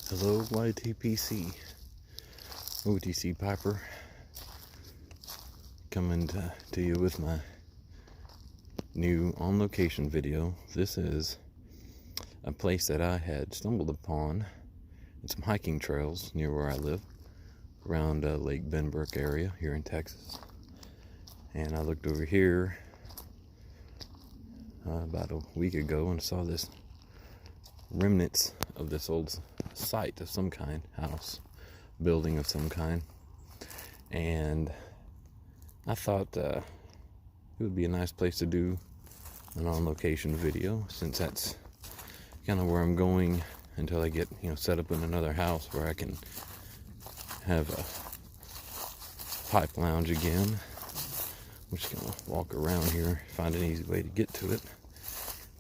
Hello YTPC, OTC Piper, coming to you with my new on-location video. This is a place that I had stumbled upon in some hiking trails near where I live, around Lake Benbrook area here in Texas. And I looked over here about a week ago and saw this remnants of this old site of some kind, house, building of some kind, and I thought it would be a nice place to do an on-location video, since that's kind of where I'm going until I get set up in another house where I can have a pipe lounge again. I'm just gonna walk around here, find an easy way to get to it,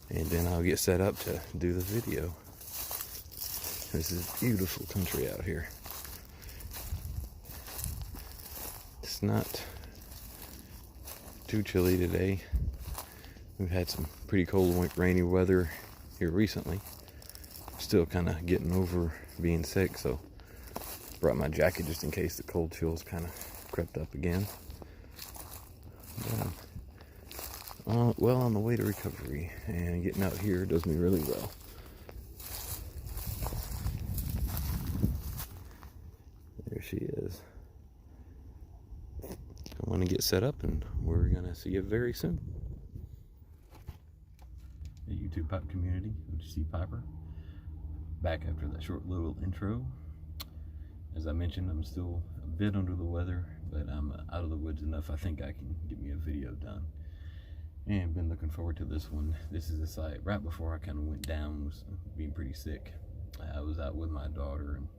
and then I'll get set up to do the video. This is beautiful country out here. It's not too chilly today. We've had some pretty cold, rainy weather here recently. Still kind of getting over being sick, so brought my jacket just in case the cold chills kind of crept up again. Well on the way to recovery, and getting out here does me really well. There she is. I want to get set up, and we're gonna see you very soon. The YouTube pipe community, OTC Piper, back after that short little intro. As I mentioned, I'm still a bit under the weather, but I'm out of the woods enough. I think I can get me a video done. And been looking forward to this one. This is a site right before I kind of went down, was being pretty sick. I was out with my daughter and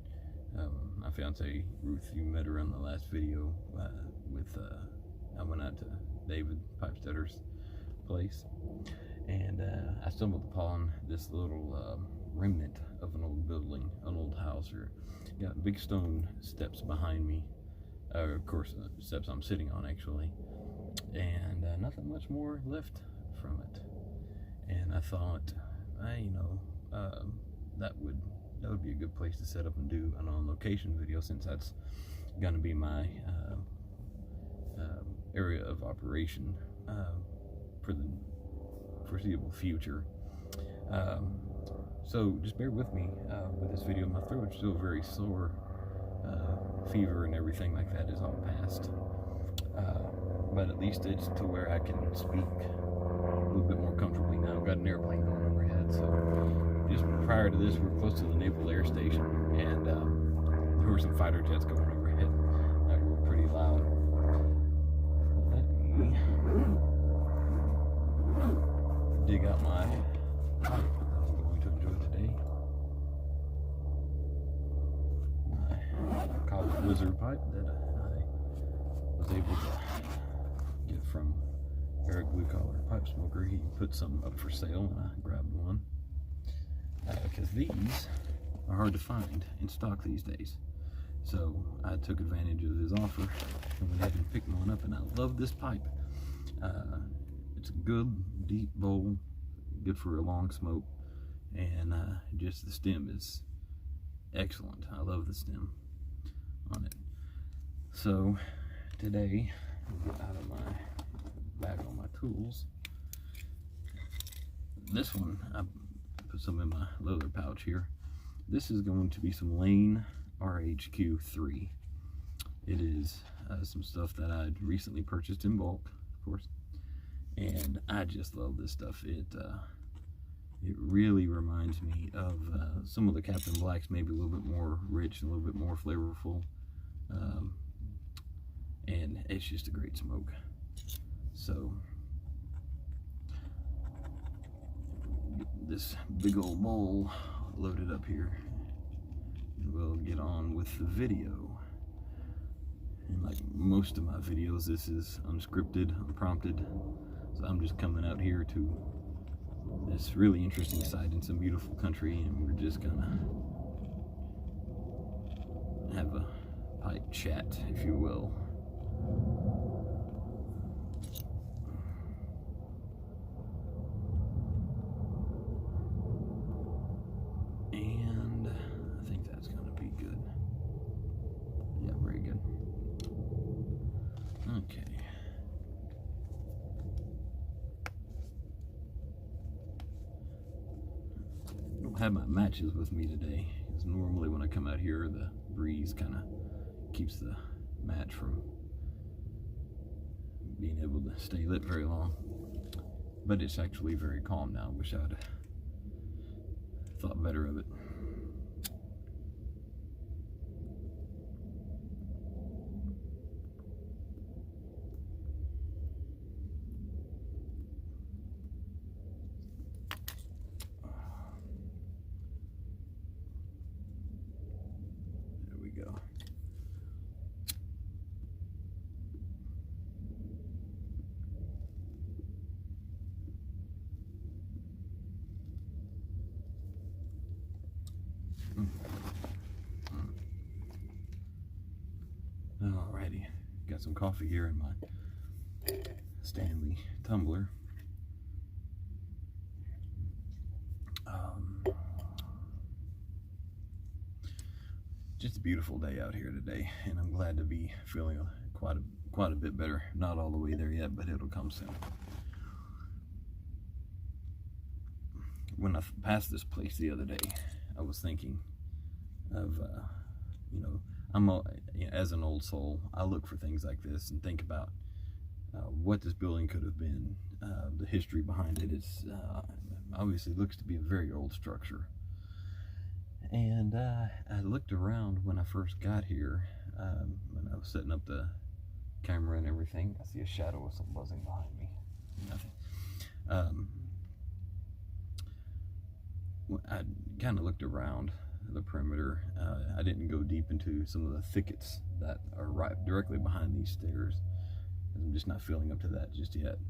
my fiance Ruth. You met her in the last video. I went out to David Pipestetter's place, and I stumbled upon this little remnant of an old building, an old house. Or got big stone steps behind me. Of course, steps I'm sitting on actually. And nothing much more left from it. And I thought, that would be a good place to set up and do an on-location video, since that's gonna be my area of operation for the foreseeable future. So just bear with me with this video. My throat's still very sore. Fever and everything like that is all past. But at least it's to where I can speak a little bit more comfortably now. I've got an airplane going overhead, so just prior to this, we're close to the Naval Air Station, and there were some fighter jets going overhead that were pretty loud. Let me dig out my pipe that I'm going to enjoy today. My college blizzard pipe that I was able to get from Eric Blue Collar Pipe Smoker. He put some up for sale, and I grabbed one because these are hard to find in stock these days. So I took advantage of his offer and went ahead and picked one up, and I love this pipe. It's a good deep bowl, good for a long smoke, and just the stem is excellent. I love the stem on it. So today, I'll get out of my bag all my tools. This one, I put some in my leather pouch here. This is going to be some Lane RHQ3. It is some stuff that I recently purchased in bulk, of course, and I just love this stuff. It really reminds me of some of the Captain Blacks, maybe a little bit more rich, a little bit more flavorful. And it's just a great smoke. So this big old bowl loaded up here, and we'll get on with the video. And like most of my videos, this is unscripted, unprompted, so I'm just coming out here to this really interesting site in some beautiful country, and we're just gonna have a pipe chat, if you will. And I think that's Okay. I don't have my matches with me today, because normally when I come out here, the breeze kind of keeps the match from being able to stay lit very long. But it's actually very calm now. Wish I'd thought better of it. There we go. Alrighty, got some coffee here in my Stanley tumbler. Just a beautiful day out here today, and I'm glad to be feeling quite a bit better. Not all the way there yet, but it'll come soon. When I passed this place the other day, I was thinking of, you know, as an old soul, I look for things like this and think about what this building could have been, the history behind it. It's obviously looks to be a very old structure. And I looked around when I first got here, when I was setting up the camera and everything. I see a shadow of some buzzing behind me. Nothing. I kind of looked around the perimeter. I didn't go deep into some of the thickets that are right directly behind these stairs. I'm just not feeling up to that just yet.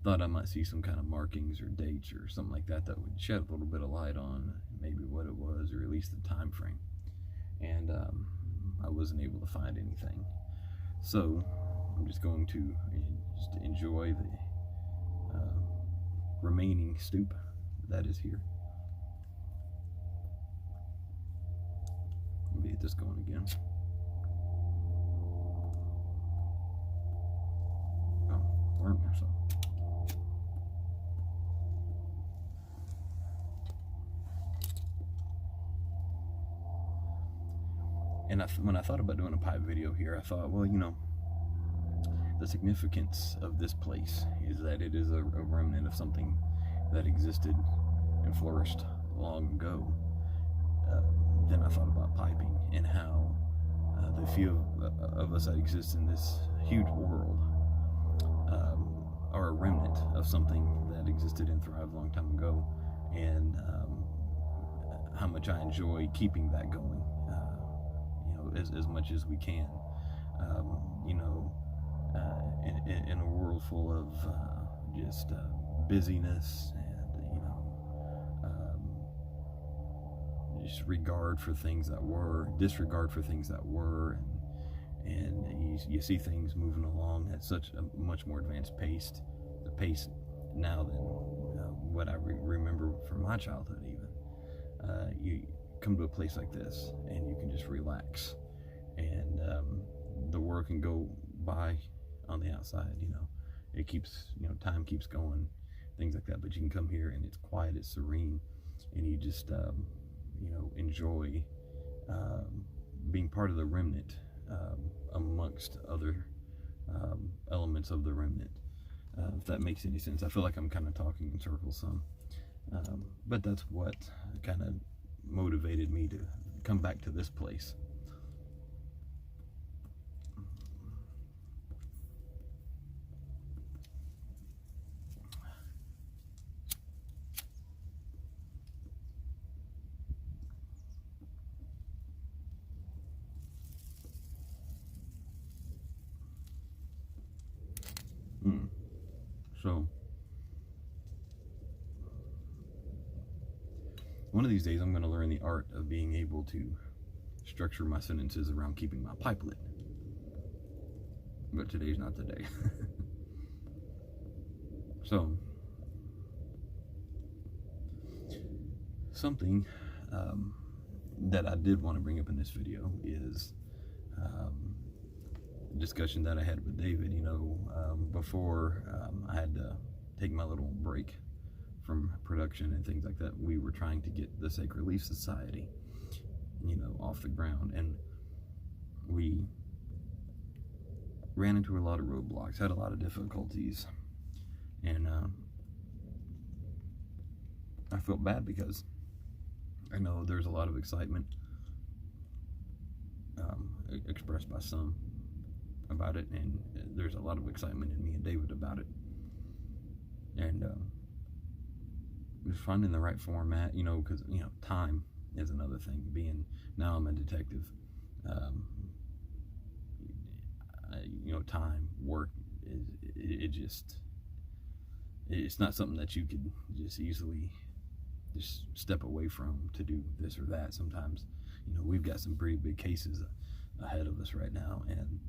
Thought I might see some kind of markings or dates or something like that that would shed a little bit of light on maybe what it was, or at least the time frame. And I wasn't able to find anything. So I'm just going to just enjoy the remaining stoop that is here. Let me get this going again. Oh, burnt myself. And when I thought about doing a pipe video here, I thought, well, you know, the significance of this place is that it is a remnant of something that existed and flourished long ago. Then I thought about piping and how the few of us that exist in this huge world are a remnant of something that existed and thrived a long time ago, and how much I enjoy keeping that going. As much as we can, you know, in a world full of just busyness and, you know, just regard for things that were, disregard for things that were, and you see things moving along at such a much more advanced pace now than what I remember from my childhood even. You come to a place like this and you can just relax, and the world can go by on the outside, you know, it keeps, you know, time keeps going, things like that, but you can come here and it's quiet, it's serene, and you just you know, enjoy being part of the remnant amongst other elements of the remnant, if that makes any sense. I feel like I'm kind of talking in circles some, but that's what kind of motivated me to come back to this place. So one of these days I'm going to learn the art of being able to structure my sentences around keeping my pipe lit. But today's not the day. So, something that I did want to bring up in this video is discussion that I had with David, before I had to take my little break from production and things like that, we were trying to get the Sacred Leaf Society, off the ground, and we ran into a lot of roadblocks, had a lot of difficulties, and I felt bad because I know there's a lot of excitement expressed by some about it, and there's a lot of excitement in me and David about it, and just finding the right format, because time is another thing. Now I'm a detective, time, work, it's not something that you could just easily just step away from to do this or that. Sometimes, we've got some pretty big cases ahead of us right now, and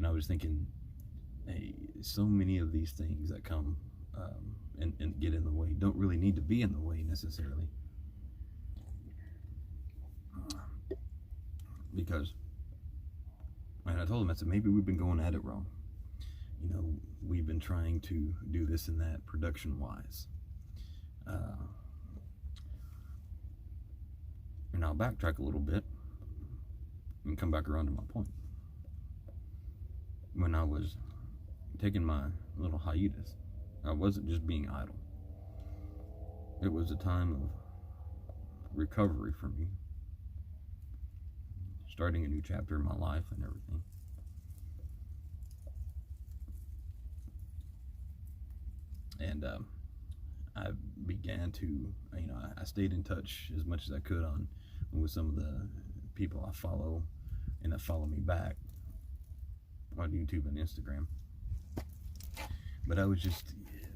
I was thinking, hey, so many of these things that come and get in the way don't really need to be in the way necessarily, because, and I told him, I said, maybe we've been going at it wrong. We've been trying to do this and that production wise, and I'll backtrack a little bit and come back around to my point. When I was taking my little hiatus, I wasn't just being idle. It was a time of recovery for me, starting a new chapter in my life and everything. And I began to, I stayed in touch as much as I could with some of the people I follow and that follow me back on YouTube and Instagram. But I was just,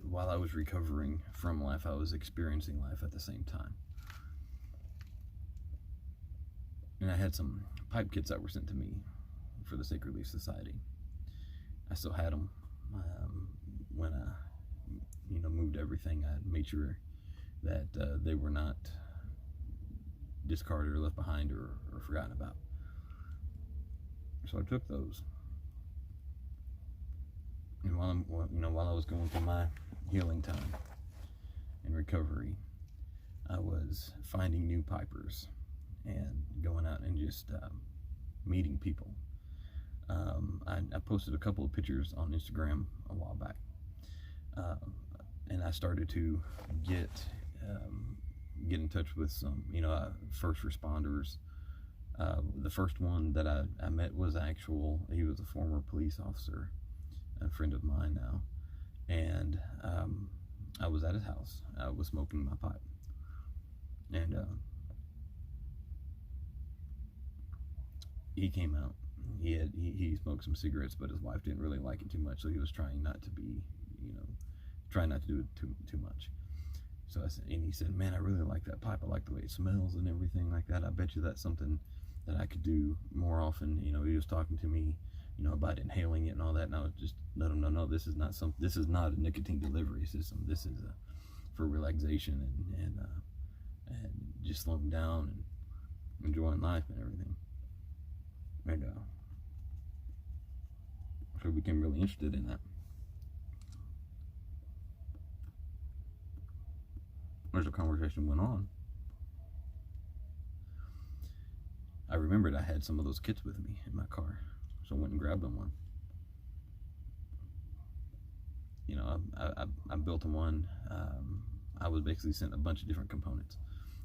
while I was recovering from life, I was experiencing life at the same time. And I had some pipe kits that were sent to me for the Sacred Leaf Society. I still had them. When I, moved everything, I made sure that they were not discarded or left behind or forgotten about. So I took those. And while I was going through my healing time and recovery, I was finding new pipers and going out and just meeting people. I posted a couple of pictures on Instagram a while back, and I started to get in touch with some, first responders. The first one that I met was he was a former police officer, a friend of mine now, and I was at his house. I was smoking my pipe, and he came out. He smoked some cigarettes, but his wife didn't really like it too much, so he was trying not to be, trying not to do it too much. So he said, "Man, I really like that pipe. I like the way it smells and everything like that. I bet you that's something that I could do more often." He was talking to me, about inhaling it and all that, and I was just let him know, no, this is not a nicotine delivery system. This is for relaxation and just slowing down and enjoying life and everything. And so I became really interested in that. As the conversation went on, I remembered I had some of those kits with me in my car, so I went and grabbed them one. I built them one. I was basically sent a bunch of different components,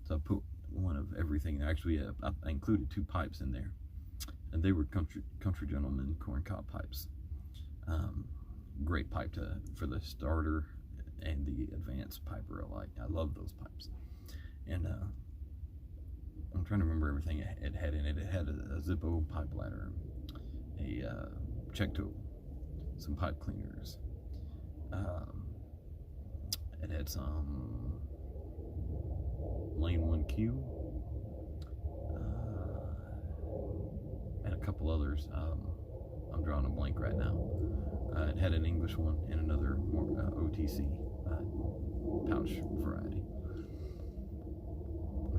so I put one of everything. Actually, I included 2 pipes in there, and they were country gentleman corncob pipes. Great pipe for the starter and the advanced piper alike. I love those pipes. And I'm trying to remember everything it had in it. It had a Zippo pipe ladder, a check tool, some pipe cleaners. It had some Lane 1Q, and a couple others. I'm drawing a blank right now. It had an English one and another more OTC pouch variety.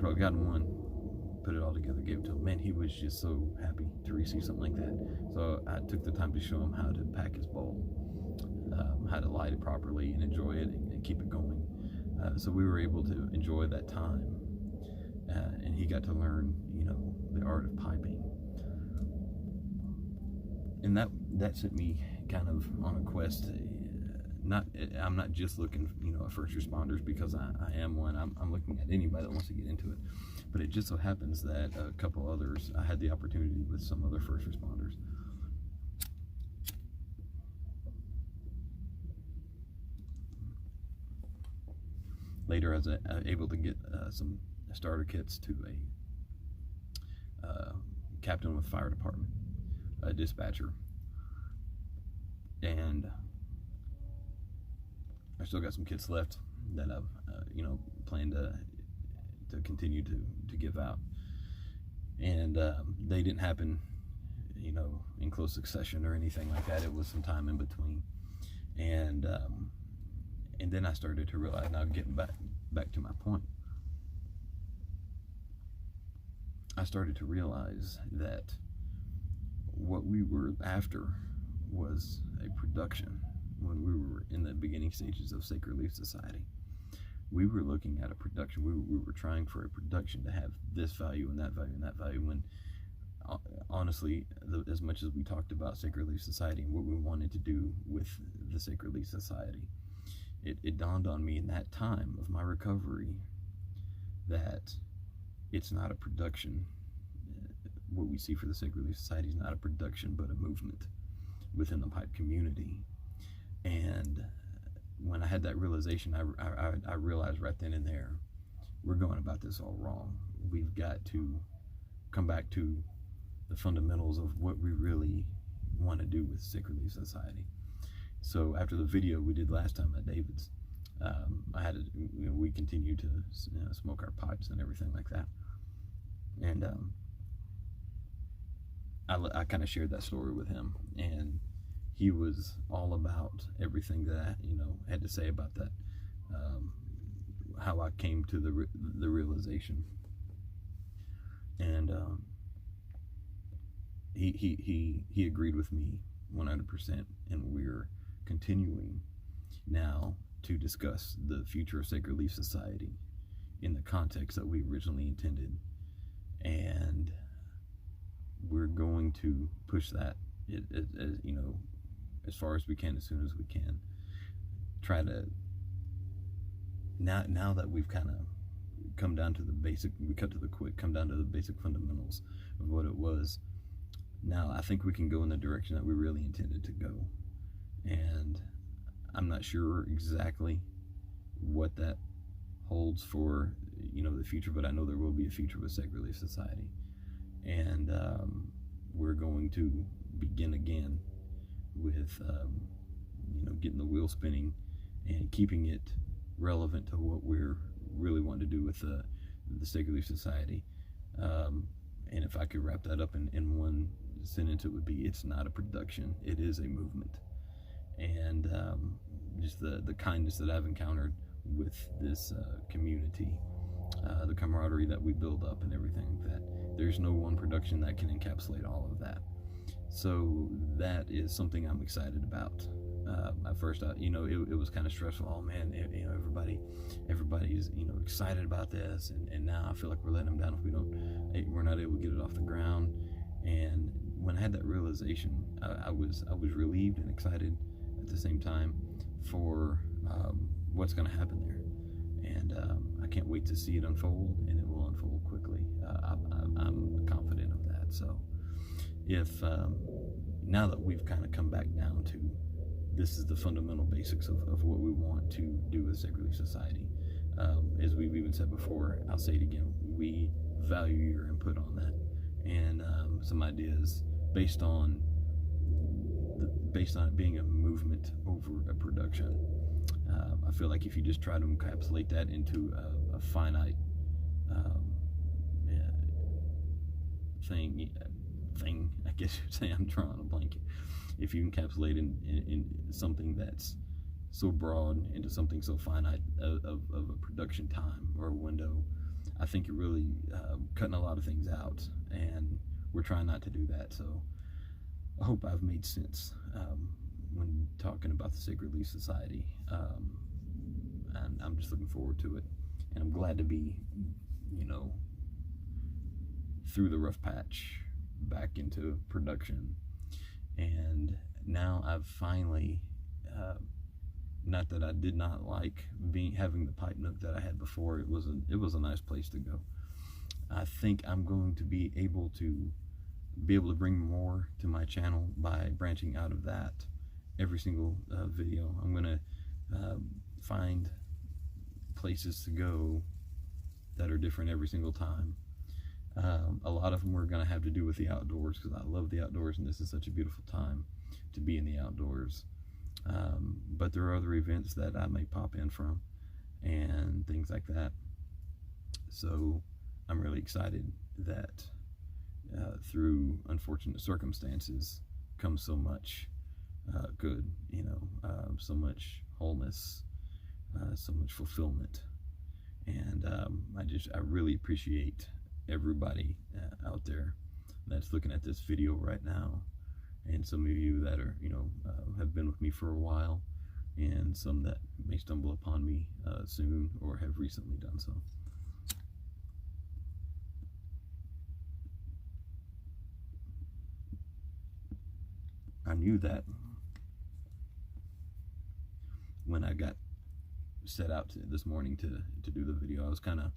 So I got one, put it all together, gave it to him. Man, he was just so happy to receive something like that. So I took the time to show him how to pack his bowl, how to light it properly and enjoy it and keep it going. So we were able to enjoy that time, and he got to learn, the art of piping. And that sent me kind of on a quest. I'm not just looking, at first responders, because I am one. I'm looking at anybody that wants to get into it. But it just so happens that a couple others, I had the opportunity with some other first responders. Later, I was able to get some starter kits to a captain with fire department, a dispatcher, and I still got some kits left that I've plan to continue to give out. And they didn't happen in close succession or anything like that. It was some time in between, and then I started to realize, now getting back to my point, I started to realize that what we were after was a production. When we were in the beginning stages of Sacred Leaf Society, we were looking at a production. We were trying for a production to have this value and that value and that value. When honestly, as much as we talked about Sacred Leaf Society and what we wanted to do with the Sacred Leaf Society, it dawned on me in that time of my recovery that it's not a production. What we see for the Sacred Leaf Society is not a production, but a movement within the pipe community. And when I had that realization, I realized right then and there, we're going about this all wrong. We've got to come back to the fundamentals of what we really want to do with Sacred Leaf Society. So after the video we did last time at David's, we continued to smoke our pipes and everything like that. And I kind of shared that story with him, and he was all about everything that I had to say about that, how I came to the realization. And he agreed with me 100%, and we're continuing now to discuss the future of Sacred Leaf Society in the context that we originally intended, and we're going to push that as far as we can, as soon as we can. Try to, now that we've kind of come down to the basic, we cut to the quick, come down to the basic fundamentals of what it was. Now I think we can go in the direction that we really intended to go, and I'm not sure exactly what that holds for the future, but I know there will be a future with Sacred Leaf Society, and we're going to begin again with getting the wheel spinning and keeping it relevant to what we're really wanting to do with the Sacred Leaf Society. And if I could wrap that up in one sentence, it would be, it's not a production, it is a movement. And just the kindness that I've encountered with this community, the camaraderie that we build up and everything, that there's no one production that can encapsulate all of that. So that is something I'm excited about. At first, it was kind of stressful. Oh man, everybody's excited about this, and now I feel like we're letting them down if we're not able to get it off the ground. And when I had that realization, I was relieved and excited at the same time for what's going to happen there. And I can't wait to see it unfold, and it will unfold quickly. I'm confident of that. So if now that we've kind of come back down to this is the fundamental basics of what we want to do with Sacred Leaf Society, as we've even said before, I'll say it again, we value your input on that, and some ideas based on it being a movement over a production. I feel like if you just try to encapsulate that into a finite thing, I guess you'd say, I'm drawing a blank. If you encapsulate in something that's so broad into something so finite of a production time or a window, I think you're really cutting a lot of things out, and we're trying not to do that. So I hope I've made sense when talking about the Sacred Leaf Society, and I'm just looking forward to it, and I'm glad to be, you know, through the rough patch back into production. And now I've finally, not that I did not like having the pipe nook that I had before. It was a nice place to go. I think I'm going to be able to bring more to my channel by branching out of that every single video. I'm going to find places to go that are different every single time. A lot of them are going to have to do with the outdoors, because I love the outdoors, and this is such a beautiful time to be in the outdoors. But there are other events that I may pop in from and things like that. So I'm really excited that through unfortunate circumstances comes so much good, you know, so much wholeness, so much fulfillment. And I really appreciate everybody out there that's looking at this video right now, and some of you that are, you know, have been with me for a while, and some that may stumble upon me soon or have recently done so. I knew that when I got set out this morning to do the video, I was kind of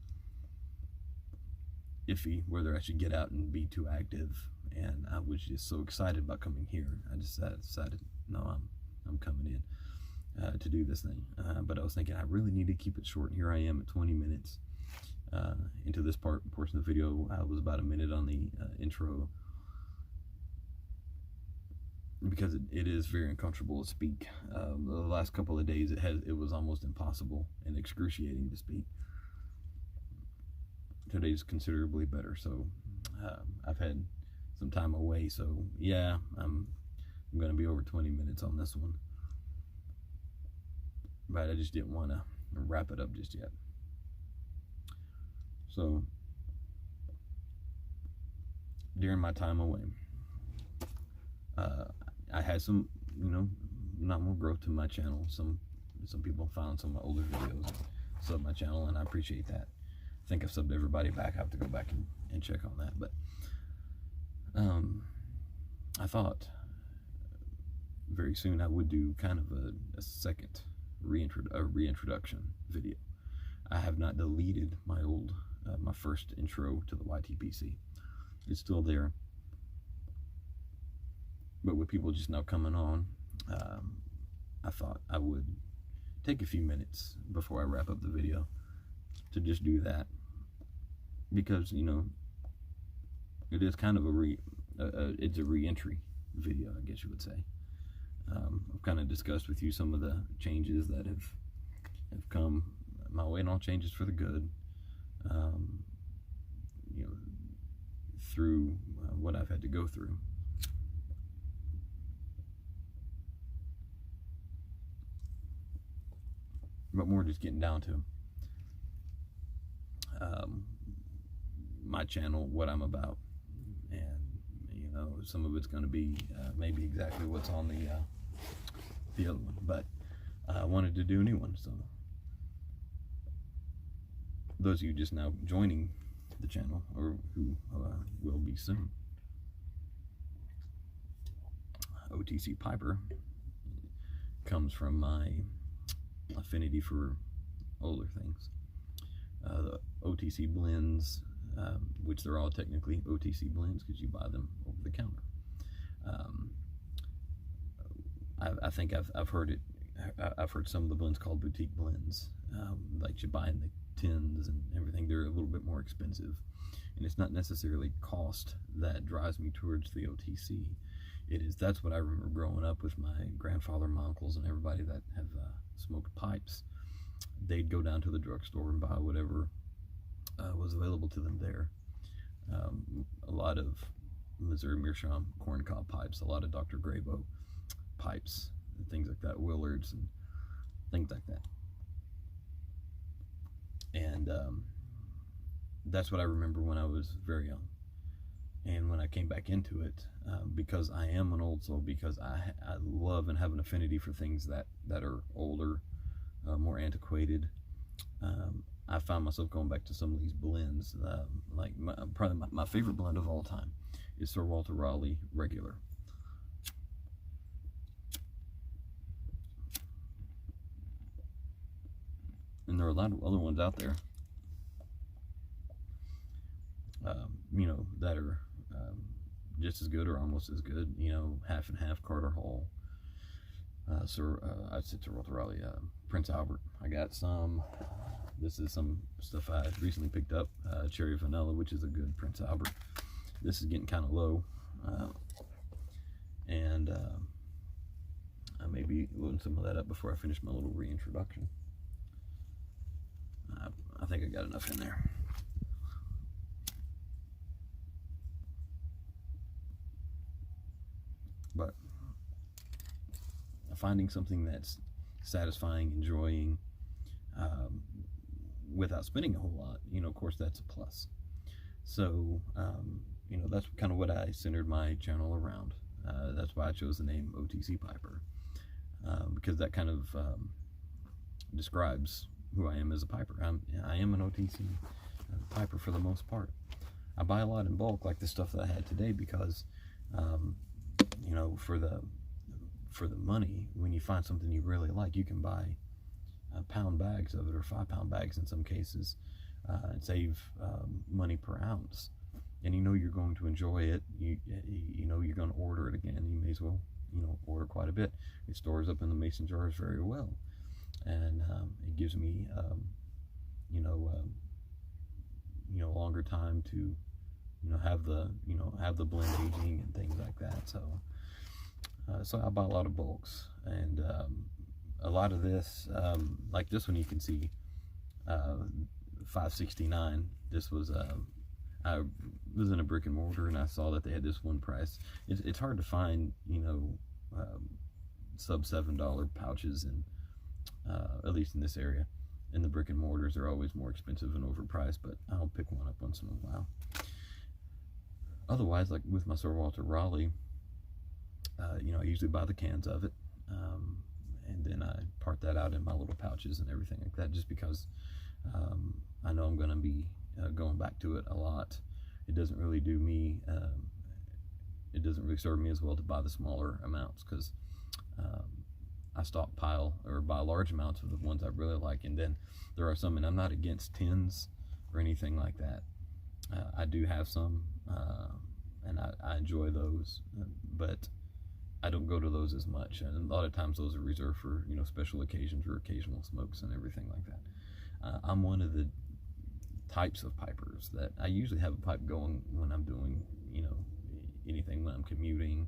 iffy whether I should get out and be too active, and I was just so excited about coming here. I just decided, no, I'm coming in to do this thing. But I was thinking I really need to keep it short. Here I am at 20 minutes into this portion of the video. I was about a minute on the intro, because it is very uncomfortable to speak. The last couple of days it was almost impossible and excruciating to speak. Today's considerably better, so I've had some time away, so yeah, I'm going to be over 20 minutes on this one, but I just didn't want to wrap it up just yet. So during my time away, I had some, you know, not more growth to my channel. Some people found some of my older videos, subbed my channel, and I appreciate that. I think I've subbed everybody back. I have to go back and check on that. But I thought very soon I would do kind of a second reintroduction video. I have not deleted my old, my first intro to the YTPC. It's still there. But with people just now coming on, I thought I would take a few minutes before I wrap up the video to just do that, because, you know, it is kind of it's a re-entry video, I guess you would say. I've kind of discussed with you some of the changes that have come my way, and all changes for the good, you know, through what I've had to go through. But more just getting down to my channel, what I'm about, and, you know, some of it's going to be maybe exactly what's on the other one, but I wanted to do a new one. So those of you just now joining the channel, or who will be soon, OTC Piper comes from my affinity for older things. The OTC blends, which they're all technically OTC blends because you buy them over the counter. I think I've heard it. I've heard some of the blends called boutique blends, like you buy in the tins and everything. They're a little bit more expensive, and it's not necessarily cost that drives me towards the OTC. That's what I remember growing up with my grandfather, my uncles, and everybody that have smoked pipes. They'd go down to the drugstore and buy whatever was available to them there. A lot of Missouri Meerschaum corncob pipes, a lot of Dr. Grabo pipes, and things like that, Willards and things like that. And that's what I remember when I was very young. And when I came back into it, because I am an old soul, because I love and have an affinity for things that are older, more antiquated, I found myself going back to some of these blends. Like probably my favorite blend of all time is Sir Walter Raleigh Regular. And there are a lot of other ones out there, you know, that are just as good or almost as good. You know, half and half, Carter Hall, I said Sir Walter Raleigh, Prince Albert. I got some. This is some stuff I recently picked up, Cherry Vanilla, which is a good Prince Albert. This is getting kind of low, and I may be loading some of that up before I finish my little reintroduction. I think I got enough in there. But finding something that's satisfying, enjoying, without spending a whole lot, you know, of course that's a plus. So, you know, that's kind of what I centered my channel around. That's why I chose the name OTC Piper, because that kind of describes who I am as a piper. I am an OTC piper for the most part. I buy a lot in bulk, like the stuff that I had today, because you know, for the money, when you find something you really like, you can buy pound bags of it, or 5-pound bags in some cases, and save money per ounce. And you know you're going to enjoy it. You know you're going to order it again. You may as well, you know, order quite a bit. It stores up in the mason jars very well, and it gives me you know, longer time to, you know, have the blend aging and things like that. So so I buy a lot of bulks, and a lot of this, like this one, you can see $5.69. This was I was in a brick and mortar, and I saw that they had this one price. It's hard to find, you know, sub $7 pouches, and at least in this area. In the brick and mortars, they're always more expensive and overpriced, but I'll pick one up once in a while. Otherwise, like with my Sir Walter Raleigh, you know, I usually buy the cans of it, and then I part that out in my little pouches and everything like that, just because I know I'm going to be going back to it a lot. It doesn't really do me, it doesn't really serve me as well to buy the smaller amounts, because I stockpile or buy large amounts of the ones I really like. And then there are some, and I'm not against tins or anything like that. I do have some, and I enjoy those, but I don't go to those as much. And a lot of times those are reserved for, you know, special occasions or occasional smokes and everything like that. I'm one of the types of pipers that I usually have a pipe going when I'm doing, you know, anything, when I'm commuting,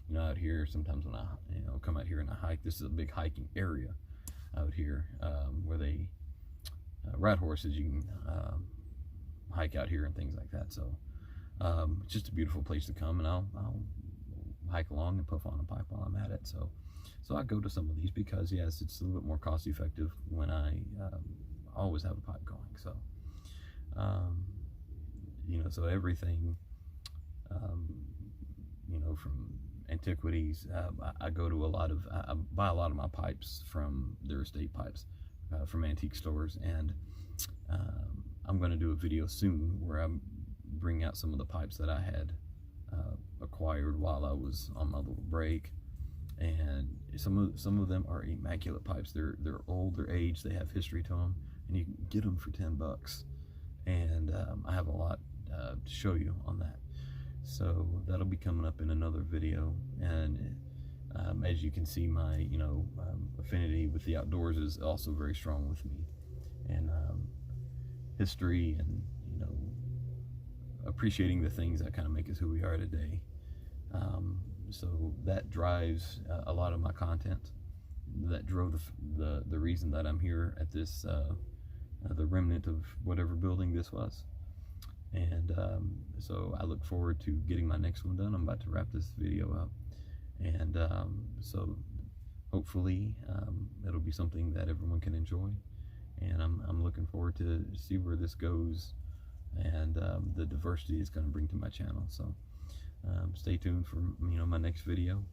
you know, out here. Sometimes when I, you know, come out here and I hike. This is a big hiking area out here, where they ride horses. You can hike out here and things like that. So it's just a beautiful place to come, and I'll hike along and puff on a pipe while I'm at it. So I go to some of these because, yes, it's a little bit more cost effective when I always have a pipe going. So you know, so everything, you know, from antiquities, I go to a lot of, I buy a lot of my pipes from their estate pipes, from antique stores. And I'm going to do a video soon where I'm bringing out some of the pipes that I had acquired while I was on my little break. And some of them are immaculate pipes. They're old, they're aged, they have history to them, and you can get them for $10. And I have a lot to show you on that. So that'll be coming up in another video. And as you can see, my, you know, affinity with the outdoors is also very strong with me. And history, and, you know, appreciating the things that kind of make us who we are today. So that drives a lot of my content. That drove the reason that I'm here at this the remnant of whatever building this was. And so I look forward to getting my next one done. I'm about to wrap this video up, and so hopefully it'll be something that everyone can enjoy. And I'm looking forward to see where this goes and the diversity it's going to bring to my channel. So stay tuned for my next video,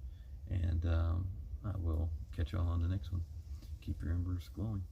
and I will catch y'all on the next one. Keep your embers glowing.